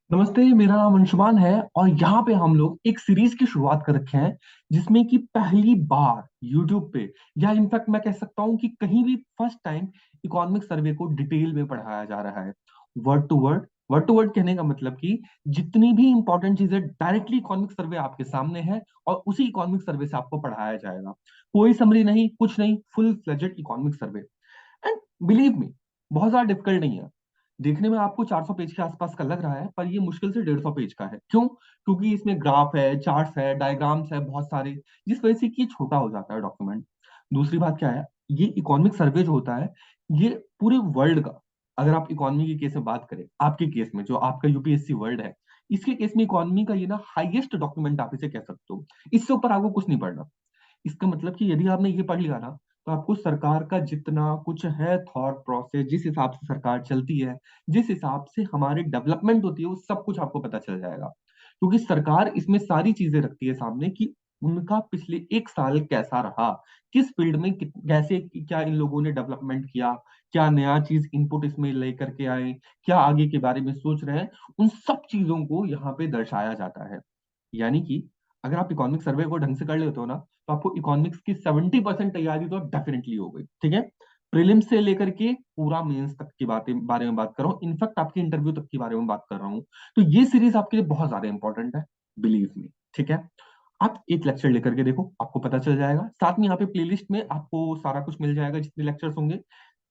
नमस्ते। मेरा नाम अंशुमान है और यहाँ पे हम लोग एक सीरीज की शुरुआत कर रखे हैं जिसमें कि पहली बार YouTube पे या इनफैक्ट मैं कह सकता हूँ कि कहीं भी फर्स्ट टाइम इकोनॉमिक सर्वे को डिटेल में पढ़ाया जा रहा है। वर्ड टू वर्ड कहने का मतलब कि जितनी भी इंपॉर्टेंट चीजें डायरेक्टली इकोनॉमिक सर्वे आपके सामने है और उसी इकोनॉमिक सर्वे से आपको पढ़ाया जाएगा। कोई समरी नहीं, कुछ नहीं, full fledged economic survey. And believe me, बहुत ज्यादा डिफिकल्ट नहीं है। देखने में आपको 400 पेज के आसपास का लग रहा है, पर ये मुश्किल से 150 पेज का है। क्यों? क्योंकि इसमें ग्राफ है, चार्ट्स है, डायग्राम्स है बहुत सारे, जिस वजह से कि ये छोटा हो जाता है डॉक्यूमेंट। दूसरी बात क्या है, ये इकोनॉमिक सर्वे जो होता है, ये पूरे वर्ल्ड का, अगर आप इकोनॉमी के केस में बात करें, आपके केस में जो आपका यूपीएससी वर्ल्ड है, इसके केस में इकोनॉमी का ये ना हाईएस्ट डॉक्यूमेंट आप इसे कह सकते हो। इससे ऊपर आपको कुछ नहीं पढ़ना। इसका मतलब कि यदि आपने ये पढ़ लिया ना, तो आपको सरकार का जितना कुछ है थॉट प्रोसेस, जिस हिसाब से सरकार चलती है, जिस हिसाब से हमारी डेवलपमेंट होती है, वो सब कुछ आपको पता चल जाएगा। क्योंकि सरकार इसमें सारी चीजें रखती है सामने कि उनका पिछले एक साल कैसा रहा, किस फील्ड में कैसे क्या इन लोगों ने डेवलपमेंट किया, क्या नया चीज इनपुट इसमें लेकर के आए, क्या आगे के बारे में सोच रहे हैं। उन सब चीजों को यहाँ पे दर्शाया जाता है। यानी कि अगर आप इकोनॉमिक सर्वे को ढंग से कर लेते हो ना, तो आपको इकोनॉमिक्स की 70% तैयारी तो डेफिनेटली हो गई। ठीक है? प्रीलिम्स से लेकर के पूरा मेंस तक की बातें बारे में बात कर रहा हूँ, इनफैक्ट आपके इंटरव्यू तक के बारे में बात कर रहा हूँ। तो ये सीरीज आपके लिए बहुत ज्यादा इंपॉर्टेंट है, बिलीव मी। ठीक है? आप एक लेक्चर लेकर के देखो, आपको पता चल जाएगा। साथ में यहाँ पे प्लेलिस्ट में आपको सारा कुछ मिल जाएगा, जितने लेक्चर्स होंगे।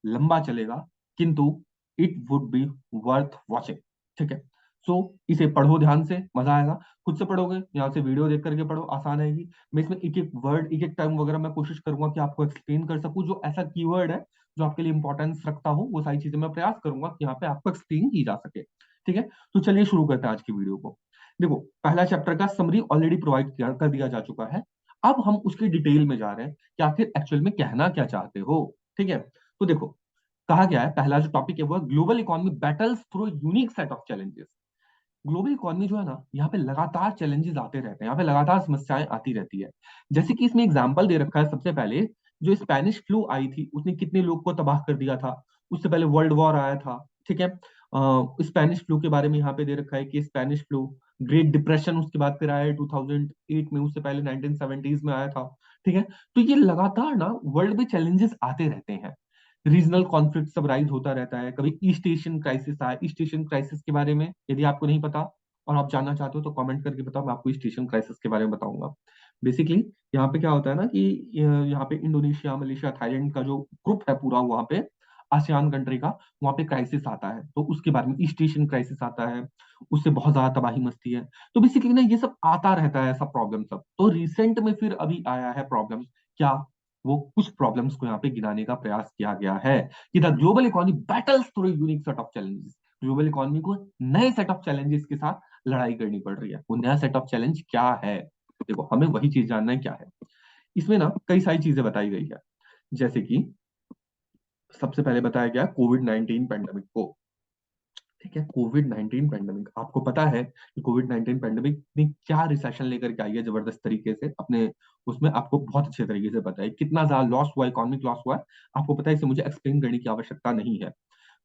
लंबा चलेगा, किंतु it would be worth watching. ठीक है? सो इसे पढ़ो ध्यान से, मजा आएगा। खुद से पढ़ोगे, यहाँ से वीडियो देख करके पढ़ो, आसान आएगी। मैं इसमें एक एक वर्ड, एक एक टर्म वगैरह मैं कोशिश करूंगा कि आपको एक्सप्लेन कर सकूं, जो ऐसा कीवर्ड है जो आपके लिए इंपॉर्टेंस रखता हो, वो सारी चीजें मैं प्रयास करूंगा कि यहाँ पे आपको एक्सप्लेन की जा सके। ठीक है? तो चलिए शुरू करते हैं आज की वीडियो को। देखो, पहला चैप्टर का समरी ऑलरेडी प्रोवाइड कर दिया जा चुका है। अब हम उसकी डिटेल में जा रहे हैं कि आखिर एक्चुअल में कहना क्या चाहते हो। ठीक है? तो देखो, कहा गया है पहला जो टॉपिक है वो global economy battles through unique set of challenges. Global economy जो है ना, यहाँ पे लगातार चैलेंजेस आते रहते हैं, यहाँ पे लगातार समस्याएं आती रहती है। जैसे कि इसमें एग्जांपल दे रखा है, सबसे पहले जो स्पेनिश फ्लू आई थी उसने कितने लोग को तबाह कर दिया था। उससे पहले वर्ल्ड वॉर आया था। ठीक है? स्पेनिश फ्लू के बारे में यहाँ पे दे रखा है कि स्पेनिश फ्लू, ग्रेट डिप्रेशन उसके बाद फिर आया है 2008 में, उससे पहले 1970s में आया था। ठीक है? तो ये लगातार ना वर्ल्ड में चैलेंजेस आते रहते हैं। रीजनल कॉन्फ्लिक्ट सब राइज होता रहता है। कभी ईस्ट एशियन क्राइसिस आया, ईस्ट एशियन क्राइसिस के बारे में यदि आपको नहीं पता और आप जानना चाहते हो तो कमेंट करके बताओ, मैं आपको ईस्ट एशियन क्राइसिस के बारे में बताऊंगा। बेसिकली यहाँ पे क्या होता है ना कि यहाँ पे इंडोनेशिया, मलेशिया, थाईलैंड का जो ग्रुप है पूरा, वहाँ पे आसियान कंट्री का, वहाँ पे क्राइसिस आता है, तो उसके बारे में ईस्ट एशियन क्राइसिस आता है। उससे बहुत ज्यादा तबाही मचती है। तो बेसिकली ना ये सब आता रहता है, ऐसा प्रॉब्लम सब। तो रिसेंट में फिर अभी आया है प्रॉब्लम क्या, वो कुछ प्रॉब्लम्स को यहाँ पे गिनाने का प्रयास किया गया है कि the global economy battles through unique set of challenges. Global economy को नए सेट ऑफ चैलेंजेस के साथ लड़ाई करनी पड़ रही है। वो नया सेट ऑफ चैलेंज क्या है? देखो, हमें वही चीज जानना है क्या है। इसमें ना कई सारी चीजें बताई गई है। जैसे कि सबसे पहले बताया गया कोविड 19 पैंडेमिक को। ठीक है? कोविड 19 पैंडेमिक, आपको पता है कि कोविड 19 पैंडेमिक ने क्या रिसेशन लेकर के आई है जबरदस्त तरीके से अपने उसमें। आपको बहुत अच्छे तरीके से पता है कितना ज्यादा लॉस हुआ, इकोनॉमिक लॉस हुआ है। आपको पता है, इसे मुझे एक्सप्लेन करने की आवश्यकता नहीं है।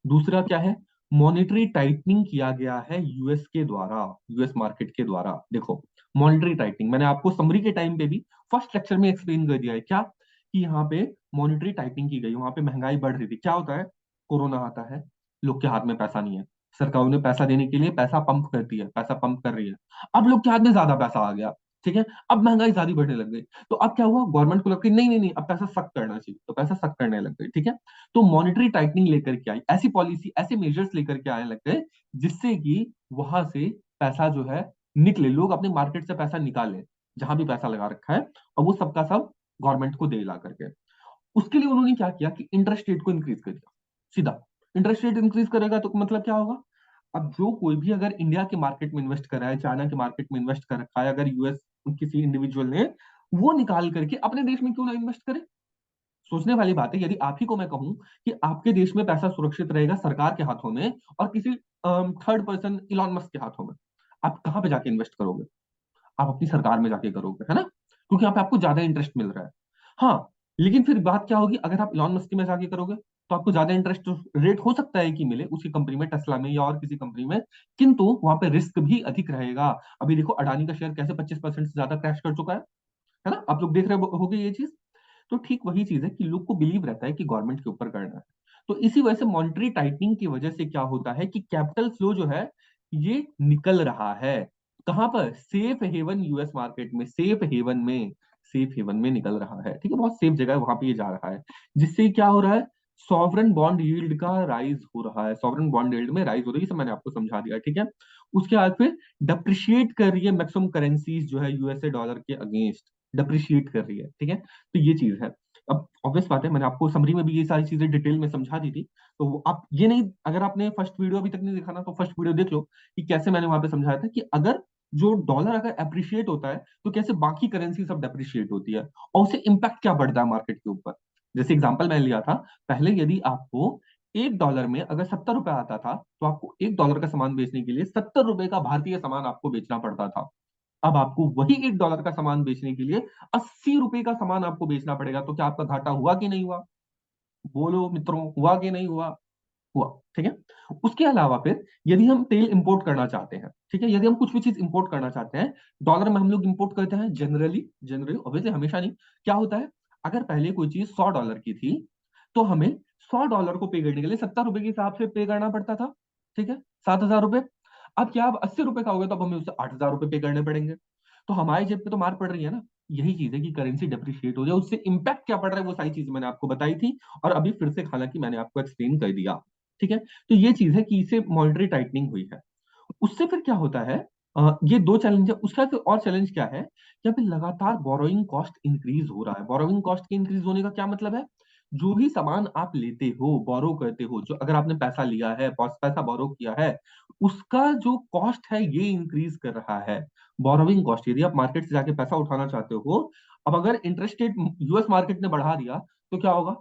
दूसरा क्या है, मॉनेटरी टाइटनिंग किया गया है यूएस के द्वारा, यूएस मार्केट के द्वारा। देखो, मॉनेटरी टाइटनिंग मैंने आपको समरी के टाइम पे भी फर्स्ट लेक्चर में एक्सप्लेन कर दिया है क्या, कि यहाँ पे मॉनेटरी टाइटनिंग की गई, वहां पे महंगाई बढ़ रही थी। क्या होता है, कोरोना आता है, लोग के हाथ में पैसा नहीं है, सरकार ने पैसा देने के लिए पैसा पंप करती है, पैसा पंप कर रही है। अब लोग के हाथ में ज्यादा पैसा आ गया। ठीक है? अब महंगाई ज्यादा बढ़ने लग गई। तो अब क्या हुआ, गवर्नमेंट को लग गई नहीं नहीं नहीं, अब पैसा सख्त करना चाहिए, तो पैसा सख्त करने लग गई। ठीक है? तो मॉनेटरी टाइटनिंग लेकर के आई, ऐसी पॉलिसी, ऐसे मेजर्स लेकर के आने लग गए जिससे कि वहां से पैसा जो है निकले, लोग अपने मार्केट से पैसा निकालें, जहां भी पैसा लगा रखा है, और वो सबका सब गवर्नमेंट को दे ला करके। उसके लिए उन्होंने क्या किया कि इंटरेस्ट रेट को इंक्रीज कर दिया, सीधा। इंटरेस्ट रेट इंक्रीज करेगा तो मतलब क्या होगा, अब जो कोई भी अगर इंडिया के मार्केट में इन्वेस्ट कर रहा है, चाइना के मार्केट में इन्वेस्ट कर रखा है, अगर यूएस किसी इंडिविजुअल ने, वो निकाल करके अपने देश में क्यों ना इन्वेस्ट करे। सोचने वाली बात है। यदि आप ही को मैं कहूं कि आपके देश में पैसा सुरक्षित रहेगा सरकार के हाथों में और किसी थर्ड पर्सन इलॉन मस्क के हाथों में, आप कहां पे जाके इन्वेस्ट करोगे? आप अपनी सरकार में जाके करोगे, है ना? क्योंकि यहाँ पे आपको ज्यादा इंटरेस्ट मिल रहा है। हाँ, लेकिन फिर बात क्या होगी, अगर आप इलॉन मस्क में जाके करोगे तो आपको ज्यादा इंटरेस्ट रेट हो सकता है कि मिले उसी कंपनी में, टेस्ला में या और किसी कंपनी में, किंतु वहां पे रिस्क भी अधिक रहेगा। अभी देखो अडानी का शेयर कैसे 25% से ज्यादा क्रैश कर चुका है ना, आप लोग देख रहे होगे ये चीज। तो ठीक वही चीज है कि लोग को बिलीव रहता है कि गवर्नमेंट के ऊपर करना है। तो इसी वजह से मॉनेटरी टाइटनिंग की वजह से क्या होता है कि कैपिटल फ्लो जो है ये निकल रहा है। कहां पर? सेफ हेवन यूएस मार्केट में, सेफ हेवन में निकल रहा है। ठीक है, बहुत सेफ जगह है, वहां पे ये जा रहा है। जिससे क्या हो रहा है? सॉवरेन बॉन्ड यील्ड का राइज हो रहा है, सॉवरेन बॉन्ड यील्ड में राइज हो रही है, ये सब मैंने आपको समझा दिया। ठीक है, उसके बाद फिर डिप्रिशिएट कर रही है मैक्सिमम करेंसीज जो है यूएसए डॉलर के अगेंस्ट, डिप्रिशिएट कर रही है। ठीक है, तो ये चीज है। अब ऑब्वियस बात है, मैंने आपको समरी में भी ये सारी चीजें डिटेल में समझा दी थी। तो आप ये नहीं, अगर आपने फर्स्ट वीडियो अभी तक नहीं देखा ना, तो फर्स्ट वीडियो देख लो कि कैसे मैंने वहां पे समझाया था कि अगर जो डॉलर अगर अप्रिशिएट होता है तो कैसे बाकी करेंसी सब डेप्रिशिएट होती है, और उससे इंपैक्ट क्या पड़ता है मार्केट के ऊपर। जैसे एग्जांपल मैंने लिया था, पहले यदि आपको $1 में अगर 70 रुपए आता था, तो आपको $1 का सामान बेचने के लिए 70 रुपए का भारतीय सामान आपको बेचना पड़ता था। अब आपको वही $1 का सामान बेचने के लिए 80 रुपए का सामान आपको बेचना पड़ेगा। तो क्या आपका घाटा हुआ कि नहीं हुआ? बोलो मित्रों, हुआ कि नहीं हुआ? हुआ। ठीक है, उसके अलावा फिर यदि हम तेल इंपोर्ट करना चाहते हैं, ठीक है, यदि हम कुछ भी चीज इंपोर्ट करना चाहते हैं, डॉलर में हम लोग इंपोर्ट करते हैं जनरली, ऑब्वियसली हमेशा नहीं। क्या होता है, अगर पहले कोई चीज $100 की थी, तो हमें $100 को पे करने के लिए 70 रुपए के हिसाब से पे करना पड़ता था। ठीक है, 7,000 रुपए। अब क्या, अब 80 रुपए का हो गया, तो अब हमें उससे 8,000 रुपए पे करने पड़ेंगे। तो हमारी जेब पे तो मार पड़ रही है ना। यही चीज है कि करेंसी डेप्रिशिएट हो जाए, उससे इंपैक्ट क्या पड़ रहा है, वो सारी चीजें मैंने आपको बताई थी, और अभी फिर से हालांकि मैंने आपको एक्सप्लेन कर दिया। ठीक है, तो ये चीज है कि इसे मॉनेटरी टाइटनिंग हुई है। उससे फिर क्या होता है, ये दो चैलेंज है। उसका फिर और चैलेंज क्या है कि अभी लगातार बोरोइंग कॉस्ट इंक्रीज हो रहा है। बोरोइंग कॉस्ट के इंक्रीज होने का क्या मतलब है? जो भी सामान आप लेते हो, बोरो करते हो, जो अगर आपने पैसा लिया है, पैसा बोरो किया है, उसका जो कॉस्ट है ये इंक्रीज कर रहा है। बोरोइंग कॉस्ट, यदि आप मार्केट से जाके पैसा उठाना चाहते हो, अब अगर इंटरेस्ट रेट यूएस मार्केट ने बढ़ा दिया, तो क्या होगा?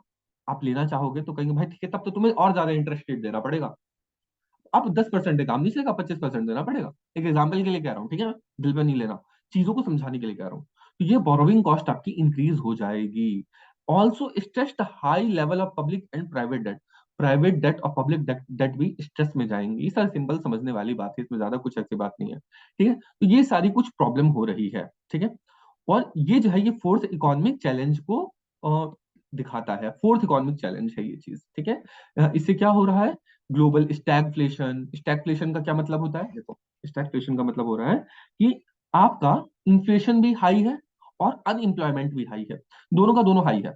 आप लेना चाहोगे तो कहेंगे भाई ठीक है, तब तो तुम्हें और ज्यादा इंटरेस्ट रेट देना पड़ेगा। अब 10% है, काम नहीं चलेगा, 25% देना पड़ेगा। एक एग्जाम्पल के लिए कह रहा हूँ, ठीक है, दिल पे नहीं लेना, चीजों को समझाने के लिए कह रहा हूँ। तो ये बोरोविंग कॉस्ट आपकी इंक्रीज हो जाएगी। Also stress the high level of public and private debt. Private debt और पब्लिक डेट भी स्ट्रेस में जाएंगी। ये सारी सिंपल समझने वाली बात है, इसमें ज्यादा कुछ ऐसी बात नहीं है। ठीक है, तो ये सारी कुछ प्रॉब्लम हो रही है। ठीक है, और ये जो है ये फोर्थ इकोनॉमिक चैलेंज को दिखाता है। फोर्थ इकोनॉमिक चैलेंज है ये चीज। ठीक है, इससे क्या हो रहा है? Global stagflation. स्टैगफ्लेशन का क्या मतलब होता है? देखो, स्टैगफ्लेशन का मतलब हो रहा है कि आपका इन्फ्लेशन भी हाई है और अनएम्प्लॉयमेंट भी हाई है, दोनों का दोनों हाई है।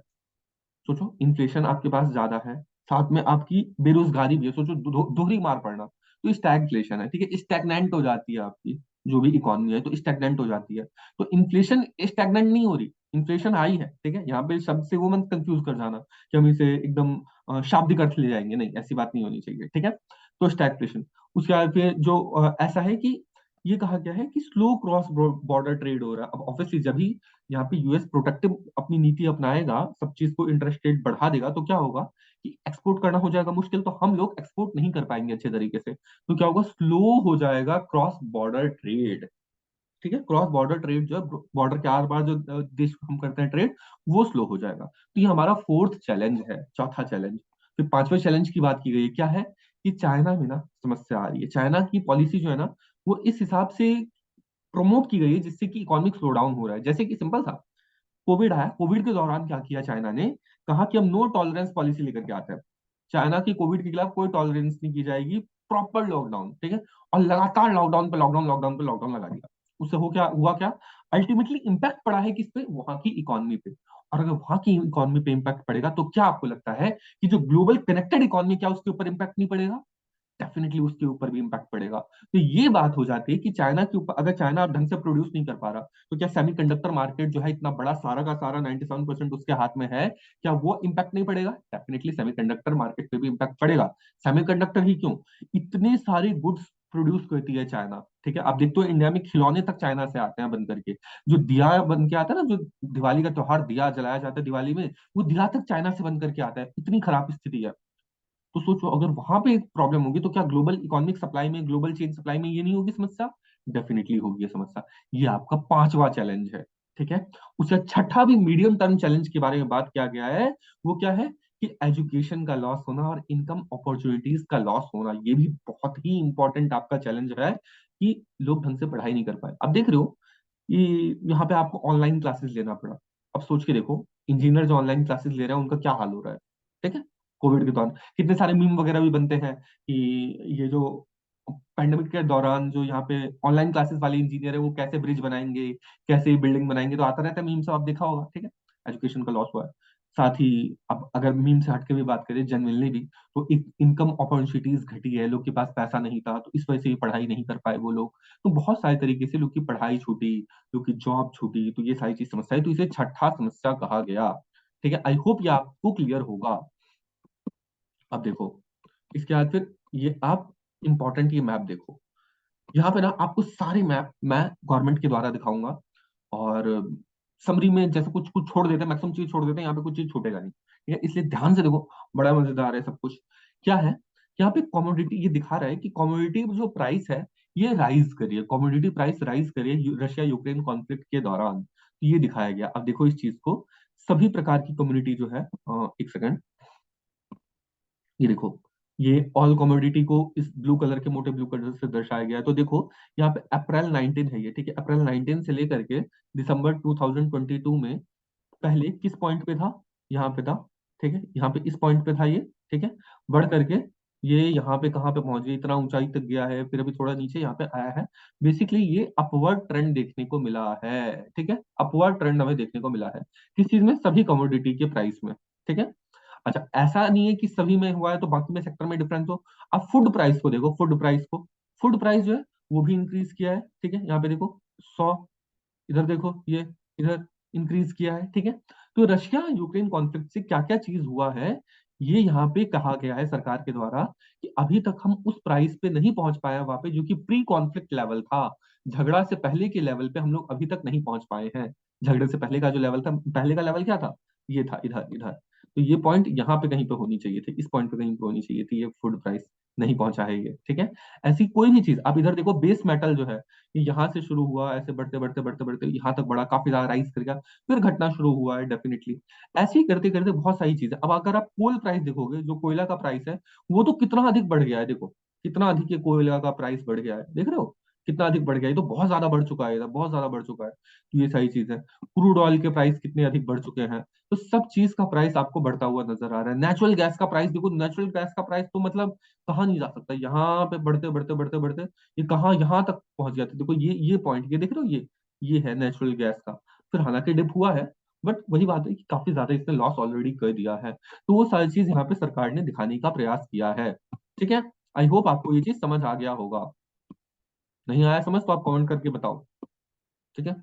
सोचो, इन्फ्लेशन आपके पास ज्यादा है, साथ में आपकी बेरोजगारी भी है, सोचो दोहरी मार पड़ना। तो स्टैगफ्लेशन है। ठीक है, स्टैग्नेंट हो जाती है आपकी जो भी इकोनॉमी है, तो स्टैग्नेंट हो जाती है। तो इन्फ्लेशन स्टैग्नेंट नहीं हो रही, इन्फ्लेशन हाई है। ठीक है, यहाँ पे शब्द से वो मत कंफ्यूज कर जाना कि हम इसे एकदम शाब्दिक अर्थ ले जाएंगे, नहीं, ऐसी बात नहीं होनी चाहिए। ठीक है, तो स्टैगफ्लेशन। उसके बाद फिर जो ऐसा है कि ये कहा गया है कि स्लो क्रॉस बॉर्डर ट्रेड हो रहा है। अब ऑब्वियसली जब भी यहाँ पे यूएस प्रोटेक्टिव अपनी नीति अपनाएगा, सब चीज को इंटरेस्ट रेट बढ़ा देगा, तो क्या होगा कि एक्सपोर्ट करना हो जाएगा मुश्किल, तो हम लोग एक्सपोर्ट नहीं कर पाएंगे अच्छे तरीके से। तो क्या होगा? स्लो हो जाएगा क्रॉस बॉर्डर ट्रेड। ठीक है, क्रॉस बॉर्डर ट्रेड जो है, बॉर्डर के आर पार जो देश हम करते हैं ट्रेड, वो स्लो हो जाएगा। तो ये हमारा फोर्थ चैलेंज है, चौथा चैलेंज। फिर पांचवें चैलेंज की बात की गई है, क्या है कि चाइना में ना समस्या आ रही है। चाइना की पॉलिसी जो है ना, वो इस हिसाब से प्रमोट की गई है जिससे कि इकोनॉमिक स्लो डाउन हो रहा है। जैसे कि सिंपल था, कोविड आया, कोविड के दौरान क्या किया चाइना ने? कहा कि हम नो टॉलरेंस पॉलिसी लेकर के आते हैं। चाइना की कोविड के खिलाफ कोई टॉलरेंस नहीं की जाएगी, प्रॉपर लॉकडाउन। ठीक है, और लगातार लॉकडाउन पे लॉकडाउन, लॉकडाउन पे लॉकडाउन लगा दिया। उससे हो क्या हुआ, क्या अल्टीमेटली इंपैक्ट पड़ा है किस पे? वहां की इकोनॉमी पे। और अगर वहां की इकोनॉमी पे इंपैक्ट पड़ेगा, तो क्या आपको लगता है कि जो ग्लोबल कनेक्टेड इकोनॉमी, क्या उसके ऊपर इंपैक्ट नहीं पड़ेगा? डेफिनेटली उसके ऊपर भी इंपैक्ट पड़ेगा। तो ये बात हो जाती है कि चाइना के ऊपर, अगर चाइना अब ढंग से प्रोड्यूस नहीं कर पा रहा, तो क्या सेमीकंडक्टर मार्केट जो है इतना बड़ा सारा का सारा 97% उसके हाथ में है, क्या वो इंपैक्ट नहीं पड़ेगा? डेफिनेटली सेमीकंडक्टर मार्केट पे भी इंपैक्ट पड़ेगा। सेमीकंडक्टर ही क्यों, इतने सारे गुड्स प्रोड्यूस करती है चाइना। ठीक है, आप देखते हो इंडिया में खिलौने तक चाइना से आते हैं बन करके। जो दिया बन के आता है ना, जो दिवाली का त्योहार दिया जलाया जाता है दिवाली में, वो दिया तक चाइना से बन करके आता है। इतनी खराब स्थिति है। तो सोचो, अगर वहां पे प्रॉब्लम होगी, तो क्या ग्लोबल इकोनॉमिक सप्लाई में, ग्लोबल चेन सप्लाई में ये नहीं होगी समस्या? डेफिनेटली होगी ये समस्या। ये आपका पांचवा चैलेंज है। ठीक है, उसका छठा भी मीडियम टर्म चैलेंज के बारे में बात किया गया है। वो क्या है कि एजुकेशन का लॉस होना और इनकम अपॉर्चुनिटीज का लॉस होना, ये भी बहुत ही इंपॉर्टेंट आपका चैलेंज है कि लोग ढंग से पढ़ाई नहीं कर पाए। अब देख रहे हो ये, यहाँ पे आपको ऑनलाइन क्लासेस लेना पड़ा। अब सोच के देखो, इंजीनियर जो ऑनलाइन क्लासेस ले रहे हैं उनका क्या हाल हो रहा है। ठीक है, कोविड के दौरान कितने सारे मीम वगैरह भी बनते हैं कि ये जो पैंडेमिक के दौरान जो यहाँ पे ऑनलाइन क्लासेस वाले इंजीनियर है वो कैसे ब्रिज बनाएंगे, कैसे बिल्डिंग बनाएंगे, तो आता रहता है मीम, सब आप देखा होगा। ठीक है, एजुकेशन का लॉस हुआ है। साथ ही अब अगर मीम से हटके भी बात करें जनरली भी, तो इनकम अपॉर्चुनिटीज घटी है, लोग के पास पैसा नहीं था तो इस वजह से ये पढ़ाई नहीं कर पाए वो लोग। तो बहुत सारे तरीके से लोग की पढ़ाई छूटी, लोग की जॉब छूटी, तो ये सारी चीज समस्या है, तो इसे छठा समस्या कहा गया। ठीक है, आई होप ये आपको क्लियर होगा। अब देखो, इसके बाद फिर ये आप इंपॉर्टेंट ये मैप देखो। यहाँ पे ना आपको सारे मैप मैं गवर्नमेंट के द्वारा दिखाऊंगा, और समरी में जैसे कुछ कुछ छोड़ देते हैं, मैक्सिमम चीज छोड़ देते हैं, यहाँ पे कुछ चीज छूटेगा नहीं। ठीक है, इसलिए ध्यान से देखो, बड़ा मजेदार है सब कुछ। क्या है, यहाँ पे कमोडिटी ये दिखा रहा है कि कमोडिटी जो प्राइस है ये राइज करिए, कमोडिटी प्राइस राइज करिए रशिया यूक्रेन कॉन्फ्लिक्ट के दौरान, तो ये दिखाया गया। अब देखो इस चीज को, सभी प्रकार की कम्युनिटी जो है, एक सेकंड, ये देखो, ये ऑल कमोडिटी को इस ब्लू कलर के मोटे ब्लू कलर से दर्शाया गया है। तो देखो यहाँ पे अप्रैल 19 है ये। ठीक है, अप्रैल 19 से लेकर के दिसंबर 2022 में पहले किस पॉइंट पे था, यहाँ पे था। ठीक है, यहाँ पे इस पॉइंट पे था ये। ठीक है, बढ़ करके ये यहाँ पे कहाँ पे पहुंच गया, इतना ऊंचाई तक गया है, फिर अभी थोड़ा नीचे यहाँ पे आया है। बेसिकली ये अपवर्ड ट्रेंड देखने को मिला है। ठीक है, अपवर्ड ट्रेंड हमें देखने को मिला है किस चीज में, सभी कमोडिटी के प्राइस में। ठीक है, अच्छा ऐसा नहीं है कि सभी में हुआ है तो बाकी में सेक्टर में डिफरेंस हो। अब फूड प्राइस को देखो, फूड प्राइस को, फूड प्राइस जो है वो भी इंक्रीज किया है। ठीक है, यहाँ पे देखो 100, इधर देखो ये, इधर इंक्रीज किया है। ठीक है, तो रशिया यूक्रेन कॉन्फ्लिक्ट से क्या क्या चीज हुआ है, ये यहाँ पे कहा गया है सरकार के द्वारा कि अभी तक हम उस प्राइस पे नहीं पहुंच पाया वहां पे जो कि प्री कॉन्फ्लिक्ट लेवल था। झगड़ा से पहले के लेवल पे हम लोग अभी तक नहीं पहुंच पाए हैं। झगड़े से पहले का जो लेवल था, पहले का लेवल क्या था, ये था इधर इधर। तो ये पॉइंट यहाँ पे कहीं पे होनी चाहिए थी, इस पॉइंट पे कहीं पे होनी चाहिए थी, ये फूड प्राइस नहीं पहुंचा है ये। ठीक है, ऐसी कोई भी चीज, आप इधर देखो बेस मेटल जो है, ये यहाँ से शुरू हुआ, ऐसे बढ़ते बढ़ते बढ़ते बढ़ते यहाँ तक बड़ा, काफी ज्यादा राइज कर गया, फिर घटना शुरू हुआ है डेफिनेटली। ऐसे ही करते करते बहुत सारी चीजें। अब अगर आप कोल प्राइस देखोगे, जो कोयला का प्राइस है वो तो कितना अधिक बढ़ गया है, देखो कितना अधिक ये कोयला का प्राइस बढ़ गया है, देख रहे हो कितना अधिक बढ़ गया है, ये तो बहुत ज्यादा बढ़ चुका है, ये तो बहुत ज्यादा बढ़ चुका है। तो ये सारी चीज है, क्रूड ऑयल के प्राइस कितने अधिक बढ़ चुके हैं, तो सब चीज का प्राइस आपको बढ़ता हुआ नजर आ रहा है। नेचुरल गैस का प्राइस देखो, नेचुरल गैस का प्राइस तो मतलब कहा नहीं जा सकता, यहाँ पे बढ़ते बढ़ते बढ़ते बढ़ते ये कहाँ यहाँ तक पहुंच गया था। देखो ये पॉइंट, ये देख रहे हो, ये है नेचुरल गैस का। फिर हालांकि डिप हुआ है, बट वही बात है कि काफी ज्यादा इसने लॉस ऑलरेडी कर दिया है। तो वो सारी चीज यहाँ पे सरकार ने दिखाने का प्रयास किया है। ठीक है, आई होप आपको ये चीज समझ आ गया होगा। नहीं आया समझ तो आप कमेंट करके बताओ। ठीक है,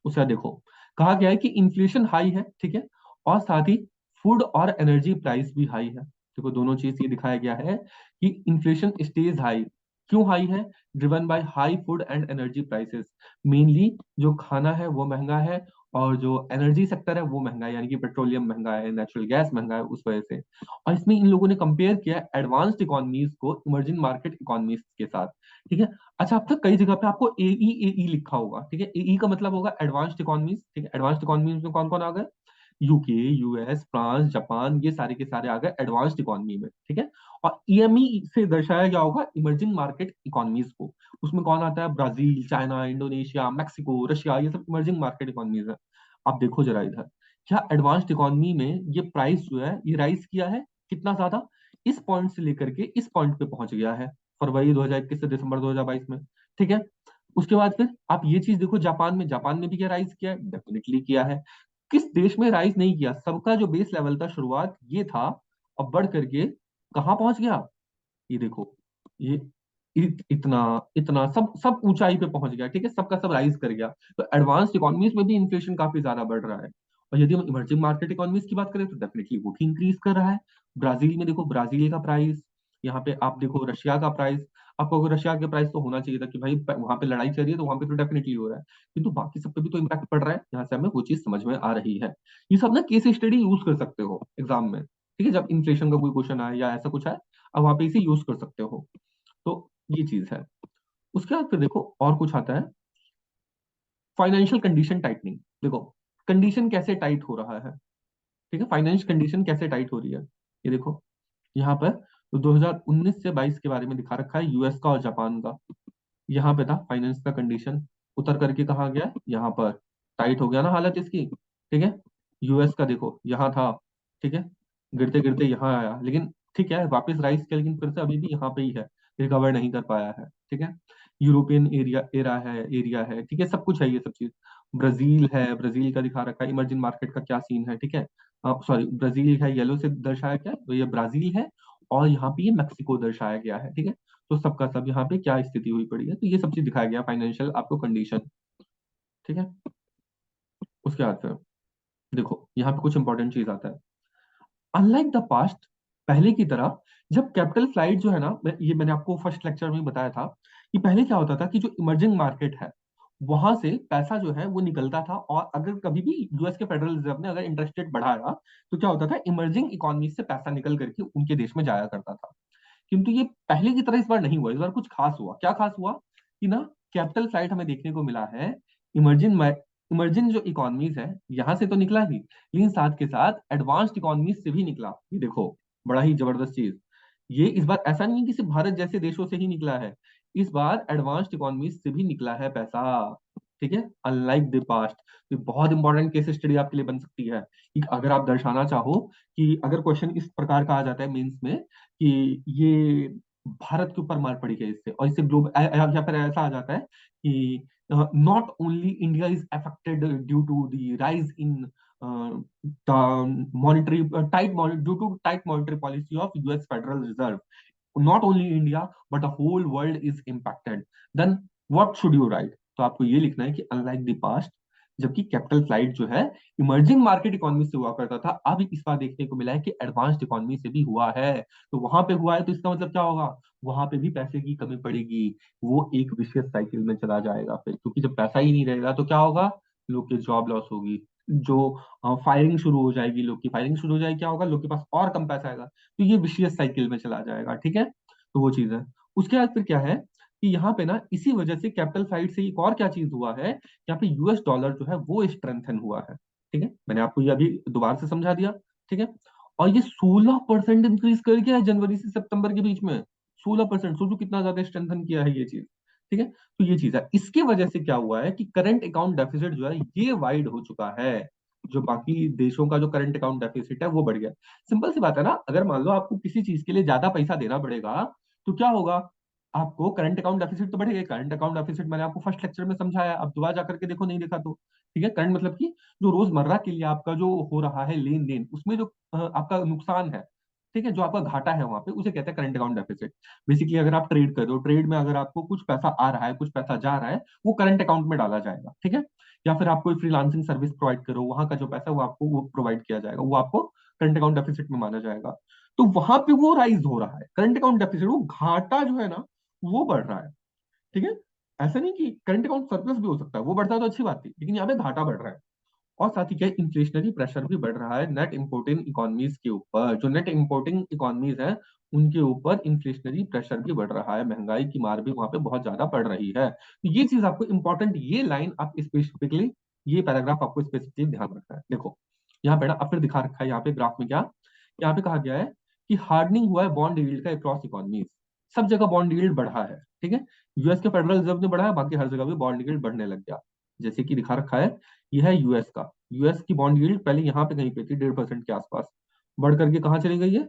उसका देखो, कहा गया है कि इन्फ्लेशन हाई है। ठीक है, और साथ ही फूड और एनर्जी प्राइस भी हाई है। देखो दोनों चीज ये दिखाया गया है कि इन्फ्लेशन स्टेज हाई। क्यों हाई है, driven by high food and energy prices. Mainly जो खाना है वो महंगा है, और जो एनर्जी सेक्टर है वो महंगा है, यानी कि पेट्रोलियम महंगा है, नेचुरल गैस महंगा है, उस वजह से। और इसमें इन लोगों ने कंपेयर किया एडवांस्ड इकोनॉमीज को इमर्जिंग मार्केट इकोनॉमीज के साथ। ठीक है, अच्छा अब तक कई जगह पे आपको ए ई लिखा होगा। ठीक है, एई का मतलब होगा एडवांस्ड इकोनॉमीज। ठीक है, एडवांस्ड इकोनॉमीज में कौन कौन आ गए, यूके, यूएस, फ्रांस, जापान, ये सारे के सारे आ गए एडवांस्ड इकोनॉमी में। ठीक है, और ईएमई से दर्शाया गया होगा इमर्जिंग मार्केट इकोनॉमीज को। उसमें कौन आता है, Brazil, China, Indonesia, Mexico, Russia, ये सब इमर्जिंग मार्केट इकोनॉमीज है। आप देखो जरा इधर, क्या एडवांस्ड इकोनॉमी में ये प्राइस जो है ये राइज किया है कितना ज्यादा, इस पॉइंट से लेकर के इस पॉइंट पे पहुंच गया है, फरवरी 2021 से दिसंबर 2022 में। ठीक है, उसके बाद फिर आप ये चीज देखो, जापान में भी क्या राइज किया है, डेफिनेटली किया है। किस देश में राइज नहीं किया, सबका जो बेस लेवल था शुरुआत ये था, अब बढ़ करके कहाँ पहुंच गया, ये देखो, ये इतना इतना सब सब ऊंचाई पे पहुंच गया। ठीक है, सबका सब राइज कर गया। तो एडवांस्ड इकोनॉमीज में भी इन्फ्लेशन काफी ज्यादा बढ़ रहा है। और यदि हम इमर्जिंग मार्केट इकोनॉमीज की बात करें तो डेफिनेटली वो भी इंक्रीज कर रहा है। ब्राजील में देखो, ब्राजील का प्राइस, यहाँ पे आप देखो रशिया का प्राइस। आपको अगर रशिया के प्राइस तो होना चाहिए था कि भाई वहां पे लड़ाई चल रही है तो वहां पे तो डेफिनेटली हो रहा है, किंतु बाकी सब पे भी तो इम्पैक्ट पड़ रहा है, यहाँ से हमें वो चीज समझ में आ रही है। ये सब ना केस स्टडी यूज कर सकते हो एग्जाम में। ठीक है, जब इन्फ्लेशन का कोई क्वेश्चन आए या ऐसा कुछ है, अब वहां पे इसे यूज कर सकते हो। तो ये चीज है। उसके बाद फिर देखो और कुछ आता है, फाइनेंशियल कंडीशन टाइटनिंग। देखो कंडीशन कैसे टाइट हो रहा है। ठीक है, फाइनेंशियल कंडीशन कैसे टाइट हो रही है। ये देखो यहाँ पर तो 2019 से 22 के बारे में दिखा रखा है, यूएस का और जापान का। यहाँ पे था फाइनेंस का कंडीशन, उतर करके कहाँ गया, यहाँ पर टाइट हो गया ना हालत इसकी, ठीक है। यूएस का देखो यहाँ था, ठीक है, गिरते गिरते यहाँ आया, लेकिन ठीक है वापस राइज किया, लेकिन फिर से अभी भी यहाँ पे ही है, रिकवर नहीं कर पाया है, ठीक है। यूरोपियन एरिया है, ठीक है, सब कुछ है ये सब चीज। ब्राजील है, ब्राजील का दिखा रखा है इमर्जिंग मार्केट का क्या सीन है, ठीक है। सॉरी, ब्राजील है येलो से दर्शाया क्या है, तो ये ब्राजील है, और यहाँ पे ये मैक्सिको दर्शाया गया है, ठीक है। तो सबका सब यहाँ पे क्या स्थिति हुई पड़ी है, तो ये सब चीज दिखाया गया फाइनेंशियल आपको कंडीशन, ठीक है। उसके बाद फिर देखो यहाँ पे कुछ इंपॉर्टेंट चीज आता है। अनलाइक द पास्ट, पहले की तरह जब कैपिटल फ्लाइट जो है ना, ये मैंने आपको फर्स्ट लेक्चर में बताया था कि पहले क्या होता था कि जो इमर्जिंग मार्केट है वहां से पैसा जो है वो निकलता था, और अगर कभी भी यूएस के फेडरल रिजर्व ने अगर इंटरेस्ट रेट बढ़ाया तो क्या होता था, इमर्जिंग इकोनॉमी से पैसा निकल करके उनके देश में जाया करता था। किंतु ये पहले की तरह इस बार नहीं हुआ, इस बार कुछ खास हुआ। क्या खास हुआ कि ना, कैपिटल फ्लाइट हमें देखने को मिला है इमर्जिंग इमर्जिंग जो इकोनॉमीज है यहां से तो निकला ही, लेकिन साथ के साथ एडवांस्ड इकोनॉमीज से भी निकला। ये देखो बड़ा ही जबरदस्त चीज, ये इस बार ऐसा नहीं है कि सिर्फ भारत जैसे देशों से ही निकला है, इस बार एडवांस्ड इकोनॉमीज से भी निकला है पैसा, ठीक है, अनलाइक द पास्ट। तो बहुत इंपॉर्टेंट केस स्टडी आपके लिए बन सकती है कि अगर आप दर्शाना चाहो कि अगर क्वेश्चन इस प्रकार का आ जाता है मेंस में कि ये भारत के ऊपर मार पड़ी है इससे, और इससे ग्लोबल, या फिर ऐसा आ जाता है कि not only India is affected due to the rise in monetary tight due to tight monetary policy of US federal reserve, not only India but the whole world is impacted, then what should you write. तो आपको ये लिखना है कि unlike the past, जबकि capital flight जो है emerging market economy से हुआ करता था, अब इस बार देखने को मिला है कि एडवांस्ड इकोनॉमी से भी हुआ है। तो वहां पे हुआ है तो इसका मतलब क्या होगा, वहां पे भी पैसे की कमी पड़ेगी, वो एक विशियस साइकिल में चला जाएगा फिर, क्योंकि जब पैसा ही नहीं रहेगा तो क्या होगा, लोग की जॉब लॉस होगी, जो फायरिंग शुरू हो जाएगी, लोग की फायरिंग शुरू हो जाएगी, क्या होगा, लोग के पास और कम पैसा आएगा, तो ये विशियस साइकिल में चला जाएगा, ठीक है। तो वो चीज है। उसके बाद फिर क्या है कि यहाँ पे ना इसी वजह से कैपिटल फ्लाइट से एक और क्या चीज हुआ है, यहाँ पे यूएस डॉलर जो है वो स्ट्रेंथन हुआ है, ठीक है, मैंने आपको ये अभी दोबारा से समझा दिया, ठीक है। और ये 16% इंक्रीज कर गया है जनवरी से सितंबर के बीच में, 16%, सोचो कितना ज्यादा स्ट्रेंथन किया है ये चीज, ठीक है। तो ये चीज है, इसके वजह से क्या हुआ है कि करंट अकाउंट डेफिसिट जो है ये वाइड हो चुका है, जो बाकी देशों का जो करंट अकाउंट डेफिसिट है वो बढ़ गया। सिंपल सी बात है ना, अगर मान लो आपको किसी चीज के लिए ज्यादा पैसा देना पड़ेगा तो क्या होगा, आपको करंट अकाउंट डेफिसिट तो बढ़ेगा। करंट अकाउंट डेफिसिट मैंने आपको फर्स्ट लेक्चर में समझाया, अब दोबारा जाकर के देखो, नहीं देखा तो, ठीक है। करंट मतलब कि जो रोजमर्रा के लिए आपका जो हो रहा है लेन देन, उसमें जो आपका नुकसान है, ठीक है, जो आपका घाटा है वहां पे, उसे कहते हैं करंट अकाउंट डेफिसिट। बेसिकली अगर आप ट्रेड कर रहे हो, ट्रेड में अगर आपको कुछ पैसा आ रहा है कुछ पैसा जा रहा है, वो करंट अकाउंट में डाला जाएगा, ठीक है। या फिर आप कोई फ्रीलांसिंग सर्विस प्रोवाइड करो, वहां का जो पैसा है वो आपको वो प्रोवाइड किया जाएगा, वो आपको करंट अकाउंट डेफिसिट में माना जाएगा। तो वहां पे वो राइज हो रहा है करंट अकाउंट डेफिसिट, वो घाटा जो है ना वो बढ़ रहा है, ठीक है। ऐसा नहीं कि करंट अकाउंट सरप्लस भी हो सकता है, वो बढ़ता है तो अच्छी बात थी, लेकिन यहाँ पे घाटा बढ़ रहा है। और साथ ही क्या, इन्फ्लेशनरी प्रेशर भी बढ़ रहा है नेट इंपोर्टिंग इकोनॉमीज के ऊपर, जो नेट इंपोर्टिंग इकोनॉमीज है उनके ऊपर इन्फ्लेशनरी प्रेशर भी बढ़ रहा है, महंगाई की मार भी वहां पे बहुत ज्यादा पड़ रही है। तो ये चीज आपको इंपॉर्टेंट, ये लाइन आप स्पेसिफिकली, ये पैराग्राफ आपको स्पेसिफिकली ध्यान रखना है। देखो यहाँ पे ना अब फिर दिखा रखा है यहाँ पे ग्राफ में क्या, यहाँ पे कहा गया है कि हार्डनिंग हुआ है बॉन्ड यील्ड का अक्रॉस इकोनॉमीज, सब जगह बॉन्ड यील्ड बढ़ा है, ठीक है। यूएस के फेडरल रिजर्व ने बढ़ाया, बाकी हर जगह भी बॉन्ड यील्ड बढ़ने लग गया, जैसे कि दिखा रखा है। ये है यूएस का, यूएस की बॉन्ड यील्ड पहले यहाँ पे कहीं पे थी 1.5% के आसपास, बढ़ करके कहाँ चली गई है,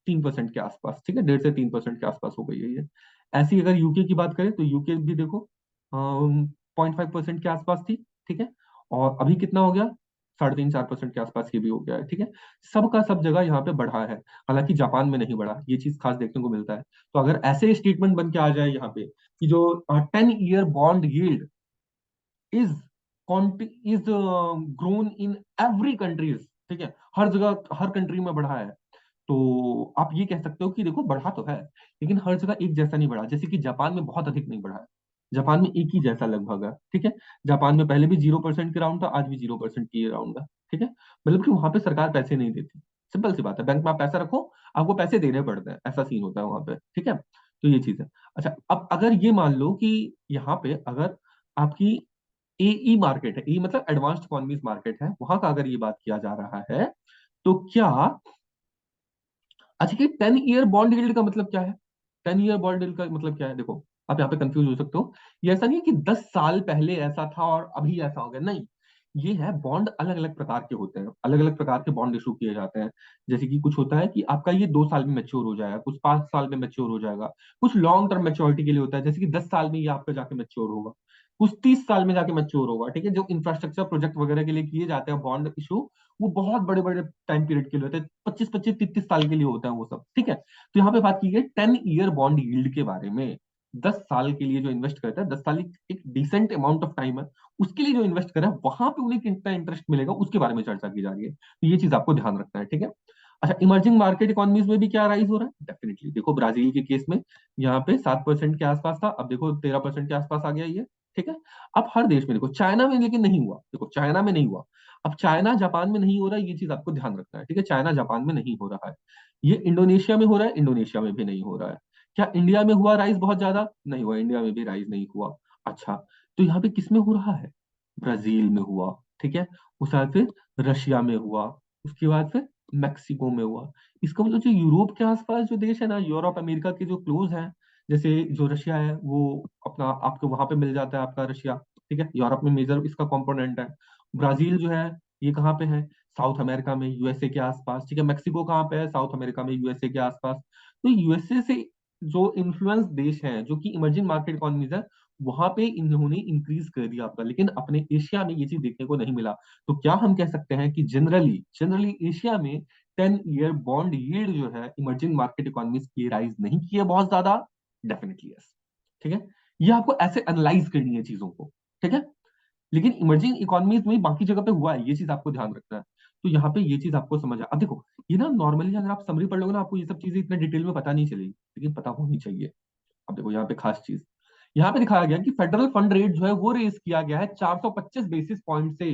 3% के आसपास, ठीक है, 1.5 से 3% के आसपास हो गई है ये। ऐसी अगर यूके की बात करें तो यूके भी देखो 0.5% के आसपास थी, ठीक है, और अभी कितना हो गया, 3.5-4% के आसपास ये भी हो गया है, ठीक है। सबका सब जगह यहाँ पे बढ़ा है, हालांकि जापान में नहीं बढ़ा, ये चीज खास देखने को मिलता है। तो अगर ऐसे स्टेटमेंट बन के आ जाए यहाँ पे कि जो 10 year bond yield is is grown in every countries, ठीक है, हर जगह हर कंट्री में बढ़ा है, तो आप ये कह सकते हो कि देखो बढ़ा तो है, लेकिन हर जगह एक जैसा नहीं बढ़ा, जैसे कि जापान में बहुत अधिक नहीं बढ़ा है, जापान में एक ही जैसा लगभग है, ठीक है। जापान में पहले भी 0% के राउंड था, आज भी 0% की राउंड है, ठीक है। मतलब कि वहां पे सरकार पैसे नहीं देती, सिंपल सी बात है, बैंक में आप पैसा रखो, आपको पैसे देने पड़ते हैं, ऐसा सीन होता है वहां पे, ठीक है। तो ये चीज है। अच्छा, अब अगर ये मान लो कि यहाँ पे अगर आपकी एई मार्केट है, ई मतलब एडवांस्ड इकोनॉमीज मार्केट है, वहां का अगर ये बात किया जा रहा है, तो क्या अच्छा, कि 10 ईयर बॉन्ड यील्ड का मतलब क्या है? 10 ईयर बॉन्ड यील्ड का मतलब क्या है? देखो, आप यहाँ पे कंफ्यूज हो सकते हो। ये ऐसा नहीं है कि 10 साल पहले ऐसा था और अभी ऐसा हो गया, नहीं। ये है, बॉन्ड अलग अलग प्रकार के होते हैं, अलग अलग प्रकार के बॉन्ड इशू किए जाते हैं। जैसे कि कुछ होता है कि आपका ये 2 साल में मैच्योर हो जाएगा, कुछ 5 साल में मैच्योर हो जाएगा, कुछ लॉन्ग टर्म मैच्योरिटी के लिए होता है, जैसे कि 10 साल में ये आपका जाके मैच्योर होगा, कुछ 30 साल में जाके मैच्योर होगा। ठीक है, जो इंफ्रास्ट्रक्चर प्रोजेक्ट वगैरह के लिए किए जाते हैं बॉन्ड इशू, वो बहुत बड़े बड़े टाइम पीरियड के लिए होते हैं, 25-25 30-30 साल के लिए होता है वो सब। ठीक है, तो यहाँ पे बात की है 10 ईयर बॉन्ड यील्ड के बारे में। 10 साल के लिए जो इन्वेस्ट करता है, 10 साल एक डिसेंट अमाउंट ऑफ टाइम है, उसके लिए जो इन्वेस्ट करे वहां पे उन्हें कितना इंटरेस्ट मिलेगा उसके बारे में चर्चा की जा रही है, तो ये चीज आपको ध्यान रखना है। ठीक है। अच्छा, इमर्जिंग मार्केट इकोनॉमीज में भी क्या राइज हो रहा है? डेफिनेटली देखो, ब्राजील के केस में यहाँ पे 7% के आसपास था, अब देखो 13% के आसपास आ गया ये। ठीक है। अब हर देश में देखो, चाइना में लेकिन नहीं हुआ, देखो चाइना में नहीं हुआ। अब चाइना जापान में नहीं हो रहा है, ये चीज आपको ध्यान रखना है। ठीक है, चाइना जापान में नहीं हो रहा है। ये इंडोनेशिया में हो रहा है, इंडोनेशिया में भी नहीं हो रहा है। क्या इंडिया में हुआ राइज बहुत ज्यादा? नहीं हुआ, इंडिया में भी राइज नहीं हुआ। अच्छा, तो यहाँ पे किस में हो रहा है? ब्राजील में हुआ। ठीक है, उसके बाद फिर रशिया में हुआ, उसके बाद फिर मैक्सिको में हुआ। इसका मतलब जो यूरोप के आसपास जो देश है ना, यूरोप अमेरिका के जो क्लोज हैं, जैसे जो रशिया है वो अपना आपको वहां पे मिल जाता है आपका रशिया। ठीक है, यूरोप में मेजर इसका कंपोनेंट है। ब्राजील जो है, ये कहाँ पे है? साउथ अमेरिका में, यूएसए के आसपास। ठीक है, मैक्सिको कहाँ पे है? साउथ अमेरिका में, यूएसए के आसपास। तो यूएसए से जो इन्फ्लुएंस देश हैं, जो कि इमर्जिंग मार्केट इकोनॉमीज है, वहां पे इन्होंने इंक्रीज कर दिया आपका, लेकिन अपने एशिया में ये चीज देखने को नहीं मिला। तो क्या हम कह सकते हैं कि जनरली जनरली एशिया में 10 ईयर बॉन्ड यील्ड जो है इमर्जिंग मार्केट इकोनॉमीज की राइज नहीं की है बहुत ज्यादा? Definitely yes. ठीक है, ये आपको ऐसे एनालाइज करनी है चीजों को। ठीक है, लेकिन इमर्जिंग इकोनॉमीज में बाकी जगह पे हुआ है, ये चीज आपको ध्यान रखना है। तो यहाँ पे ये चीज आपको समझ आ, अब देखो, ये ना नॉर्मली अगर आप समरी पढ़ लोगे ना, आपको ये सब चीजें इतने डिटेल में पता नहीं चलेगी, लेकिन पता होनी चाहिए। अब देखो यहाँ पे खास चीज, यहाँ पे दिखाया गया कि फेडरल फंड रेट जो है वो रेस किया गया है 425 बेसिस पॉइंट से।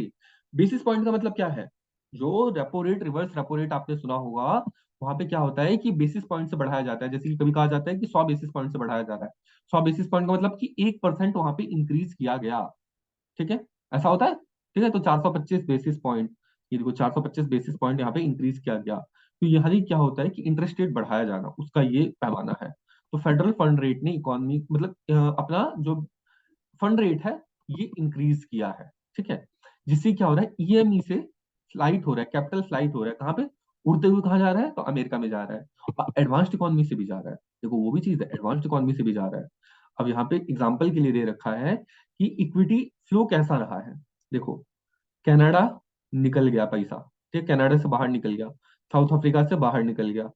बेसिस पॉइंट का मतलब क्या है? जो repo rate, reverse repo rate आपने सुना होगा, वहां पे क्या होता है कि बेसिस पॉइंट से बढ़ाया जाता है। जैसे कि कभी कहा जाता है कि 100 बेसिस पॉइंट से बढ़ाया जा रहा है। 100 बेसिस पॉइंट का मतलब कि 1% वहां पे इंक्रीज किया गया। ठीक है, ऐसा होता है। ठीक है, तो 425 बेसिस पॉइंट, ये देखो 425 बेसिस पॉइंट यहाँ पे इंक्रीज किया गया। तो यहाँ ही क्या होता है कि इंटरेस्ट रेट बढ़ाया जाना, उसका ये पैमाना है। तो फेडरल फंड रेट ने इकोनॉमी मतलब अपना जो फंड रेट है ये इंक्रीज किया है। ठीक है, जिससे क्या हो रहा है, ईएमई से फ्लाइट हो रहा है, कैपिटल फ्लाइट हो रहा है, कहाँ पे? उड़ते हुए कहाँ जा रहा है? तो अमेरिका में जा रहा है, और एडवांस्ड इकोनॉमी से भी जा रहा है। देखो वो भी चीज है, एडवांस्ड इकोनॉमी से भी जा रहा है। अब यहाँ पे एग्जाम्पल के लिए दे रखा है कि इक्विटी फ्लो कैसा रहा है। देखो, कनाडा निकल गया पैसा, ठीक है, कनाडा से बाहर निकल गया, साउथ अफ्रीका से बाहर निकल गया,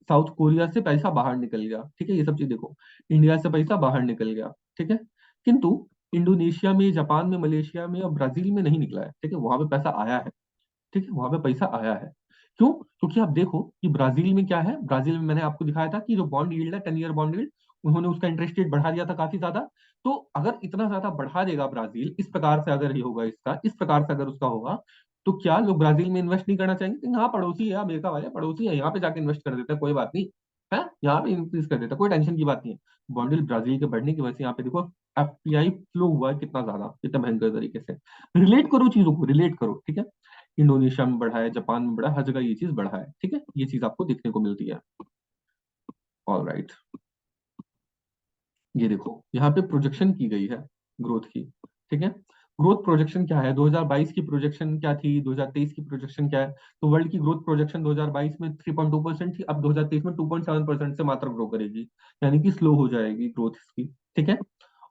साउथ कोरिया से पैसा बाहर निकल गया। ठीक है, ये सब चीज देखो, इंडिया से पैसा बाहर निकल गया। ठीक है, किंतु इंडोनेशिया में, जापान में, मलेशिया में और ब्राजील में नहीं निकला है। ठीक है, वहां पे पैसा आया है। ठीक है, वहां पे पैसा आया है। क्यों? क्योंकि आप देखो कि ब्राजील में क्या है, ब्राजील में मैंने आपको दिखाया था कि जो बॉन्ड यील्ड है, 10 ईयर बॉन्ड यील्ड, उन्होंने उसका इंटरेस्ट रेट बढ़ा दिया था काफी ज्यादा। तो अगर इतना ज्यादा बढ़ा देगा ब्राजील, इस प्रकार से अगर ये होगा, इसका इस प्रकार से अगर उसका होगा, तो क्या लोग ब्राजील में इन्वेस्ट नहीं करना चाहेंगे कि हाँ पड़ोसी है, अमेरिका वाले पड़ोसी है, यहाँ पे जाके इन्वेस्ट कर देते हैं, कोई बात नहीं है, यहाँ पे इंक्रीज कर देता है, कोई टेंशन की बात नहीं है। बॉन्ड यील्ड ब्राजील के बढ़ने की वजह से यहाँ पे देखो एफपीआई फ्लो हुआ है कितना ज्यादा, कितना भयंकर तरीके से। रिलेट करो चीजों को, रिलेट करो। ठीक है, इंडोनेशिया में बढ़ा है, जापान में बढ़ा है, हर जगह ये चीज बढ़ा है। ठीक है, ये चीज आपको देखने को मिलती है। ऑल राइट, ये देखो यहाँ पे प्रोजेक्शन की गई है ग्रोथ की। ठीक है, ग्रोथ प्रोजेक्शन क्या है, 2022 की प्रोजेक्शन क्या थी, 2023 की प्रोजेक्शन क्या है? तो वर्ल्ड की ग्रोथ प्रोजेक्शन 2022 में 3.2% थी, अब 2023 में 2.7% से मात्र ग्रो करेगी, यानी कि स्लो हो जाएगी ग्रोथ इसकी। ठीक है,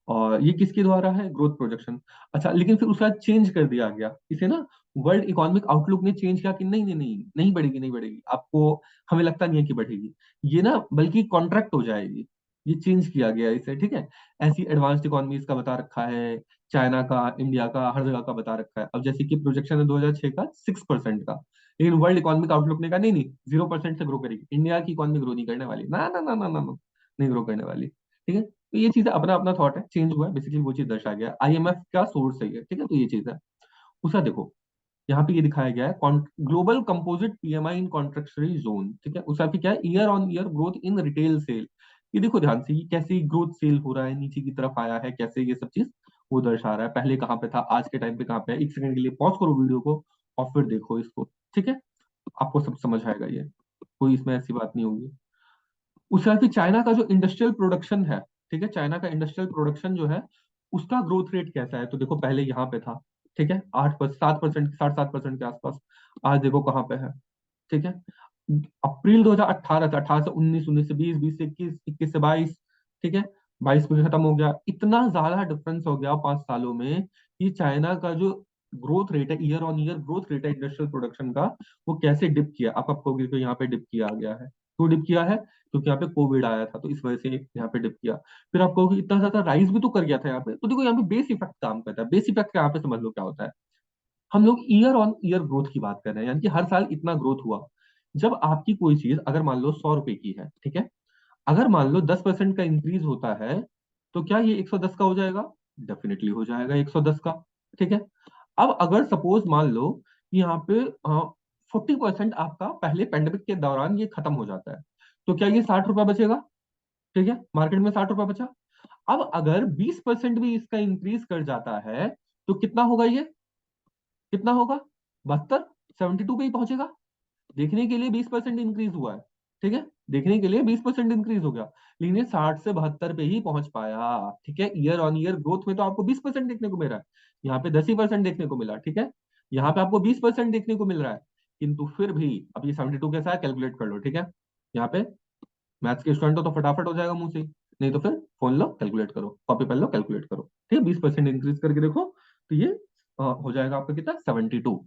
और ये किसके द्वारा है? Growth projection. अच्छा, लेकिन फिर उसके बाद चेंज कर दिया गया इसे ना, वर्ल्ड इकोनॉमिक आउटलुक ने चेंज किया कि नहीं नहीं नहीं, नहीं बढ़ेगी, नहीं बढ़ेगी, आपको हमें लगता नहीं है कि बढ़ेगी, ये ना बल्कि कॉन्ट्रैक्ट हो जाएगी। ये चेंज किया गया इसे। ठीक है, ऐसी एडवांस्ड इकोनॉमीज का बता रखा है, चाइना का, इंडिया का, हर जगह का बता रखा है। अब जैसे कि प्रोजेक्शन है 2006 का 6% का, लेकिन वर्ल्ड इकोनॉमिक आउटलुक ने कहा नहीं नहीं, 0% से ग्रो करेगी, इंडिया की इकोनॉमी ग्रो नहीं करने वाली, ना ना ना ना ना ना, नहीं ग्रो करने वाली। ठीक है, तो ये चीज अपना अपना थॉट है, चेंज हुआ है, बेसिकली वो चीज दर्शाया गया, आईएमएफ का सोर्स है ये। ठीक है, तो ये चीज है। उसका देखो, यहाँ पे ये दिखाया गया है ग्लोबल कंपोजिट पीएमआई इन कॉन्ट्रेक्शनरी जोन। ठीक है, उसका फिर क्या है, year on year growth in retail sale. ये देखो ध्यान से, ये कैसे ग्रोथ सेल हो रहा है, नीचे की तरफ आया है, कैसे ये सब चीज वो दर्शा रहा है, पहले कहाँ पे था, आज के टाइम पे कहाँ पे है। एक सेकंड के लिए पॉज करो वीडियो को और फिर देखो इसको। ठीक है, आपको सब समझ आएगा ये। कोई इसमें ऐसी बात नहीं होगी। उसके बाद फिर चाइना का जो इंडस्ट्रियल प्रोडक्शन है, ठीक है, चाइना का इंडस्ट्रियल प्रोडक्शन जो है उसका ग्रोथ रेट कैसा है, तो देखो पहले यहाँ पे था, ठीक है, 8%, 7%, 7.5% के आसपास। आज देखो कहाँ पे है, ठीक है। अप्रैल 2018 से 18 से 19, 19 से 20, 20 से 21, 21 से 22, ठीक है, 22 में खत्म हो गया। इतना ज्यादा डिफरेंस हो गया 5 सालों में कि चाइना का जो ग्रोथ रेट है, year on year growth rate है इंडस्ट्रियल प्रोडक्शन का, वो कैसे डिप किया। आप कहोगे तो यहाँ पे डिप किया गया है, क्यों डिप किया है, क्योंकि यहाँ पे कोविड आया था तो इस वजह से यहाँ पे डिप किया। फिर आप कहोगे इतना ज्यादा राइज भी तो कर गया था यहाँ पे, तो देखो यहाँ पे बेस इफेक्ट काम करता है। बेस इफेक्ट यहाँ पे समझ लो क्या होता है। हम लोग ईयर ऑन ईयर ग्रोथ की बात कर रहे हैं, यानी कि हर साल इतना ग्रोथ हुआ। जब आपकी कोई चीज अगर मान लो 100 रुपए की है, ठीक है, अगर मान लो 10% का इंक्रीज होता है, तो क्या ये 110 का हो जाएगा? डेफिनेटली हो जाएगा 110 का, ठीक है। अब अगर सपोज मान लो कि यहाँ पे 40% आपका पहले पेंडेमिक के दौरान ये खत्म हो जाता है, तो क्या ये 60 रुपया बचेगा? ठीक है, मार्केट में 60 रुपया बचा। अब अगर 20% भी इसका इंक्रीज कर जाता है, तो कितना होगा ये, कितना होगा? 72, 72 पे ही पहुंचेगा। देखने के लिए 20% इंक्रीज हुआ है, ठीक है, देखने के लिए 20% इंक्रीज हो गया, लेकिन ये 60 से 72 पे ही पहुंच पाया, ठीक है। ईयर ऑन ईयर ग्रोथ में तो आपको 20% देखने को मिल रहा है, यहाँ पे 10% देखने को मिला, ठीक है, यहाँ पे आपको 20% देखने को मिल रहा है। किंतु फिर भी अब ये 72 कैसा है, कैलकुलेट कर लो, ठीक है। यहाँ पे मैथ्स के स्टूडेंट हो तो फटाफट हो जाएगा मुंह से, नहीं तो फिर फोन लो कैलकुलेट करो, कॉपी पेन लो कैलकुलेट करो, ठीक है। 20% इंक्रीज करके देखो, तो ये हो जाएगा आपका कितना, 72।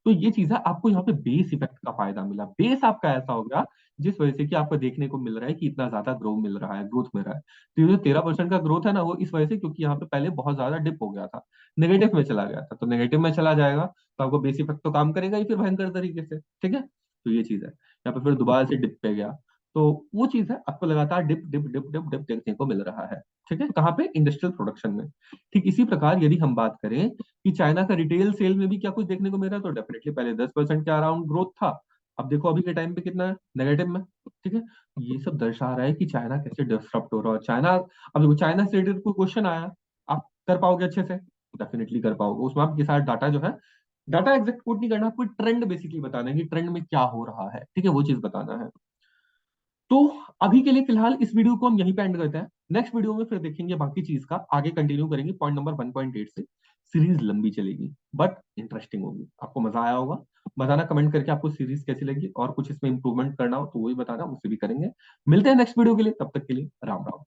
तो ये चीज है, आपको यहाँ पे बेस इफेक्ट का फायदा मिला। बेस आपका ऐसा हो गया जिस वजह से कि आपको देखने को मिल रहा है कि इतना ज्यादा ग्रो मिल रहा है, ग्रोथ मिल रहा है। तो ये जो 13% का ग्रोथ है ना, वो इस वजह से क्योंकि यहाँ पे पहले बहुत ज्यादा डिप हो गया था, नेगेटिव में चला गया था, तो नेगेटिव में चला जाएगा तो आपको बेस इफेक्ट तो काम करेगा ही फिर भयंकर तरीके से, ठीक है। तो ये चीज है, यहाँ पे फिर दोबारा से डिप पे गया, तो वो चीज है, आपको लगातार dip dip dip dip dip देखने को मिल रहा है, ठीक है, कहाँ पे, इंडस्ट्रियल प्रोडक्शन में। ठीक इसी प्रकार यदि हम बात करें कि चाइना का रिटेल सेल में भी क्या कुछ देखने को मिल रहा है, तो डेफिनेटली पहले 10% के अराउंड ग्रोथ था, अब देखो अभी के टाइम पे कितना है, नेगेटिव में, ठीक है। ये सब दर्शा रहा है कि चाइना कैसे डिस्टर्ब हो रहा है। चाइना, अब देखो चाइना से रिलेटेड कोई क्वेश्चन आया, आप कर पाओगे अच्छे से, डेफिनेटली कर पाओगे। उसमें आपके साथ डाटा जो है, डाटा एग्जैक्ट कोट नहीं करना, आपको ट्रेंड बेसिकली बताना है कि ट्रेंड में क्या हो रहा है, ठीक है, वो चीज बताना है। तो अभी के लिए फिलहाल इस वीडियो को हम यहीं पे एंड करते हैं। नेक्स्ट वीडियो में फिर देखेंगे बाकी चीज का, आगे कंटिन्यू करेंगे पॉइंट नंबर 1.8 से। सीरीज लंबी चलेगी बट इंटरेस्टिंग होगी, आपको मजा आया होगा। बताना कमेंट करके आपको सीरीज कैसी लगी, और कुछ इसमें इंप्रूवमेंट करना हो तो वो भी बताना, उससे भी करेंगे। मिलते हैं नेक्स्ट वीडियो के लिए, तब तक के लिए राम राम।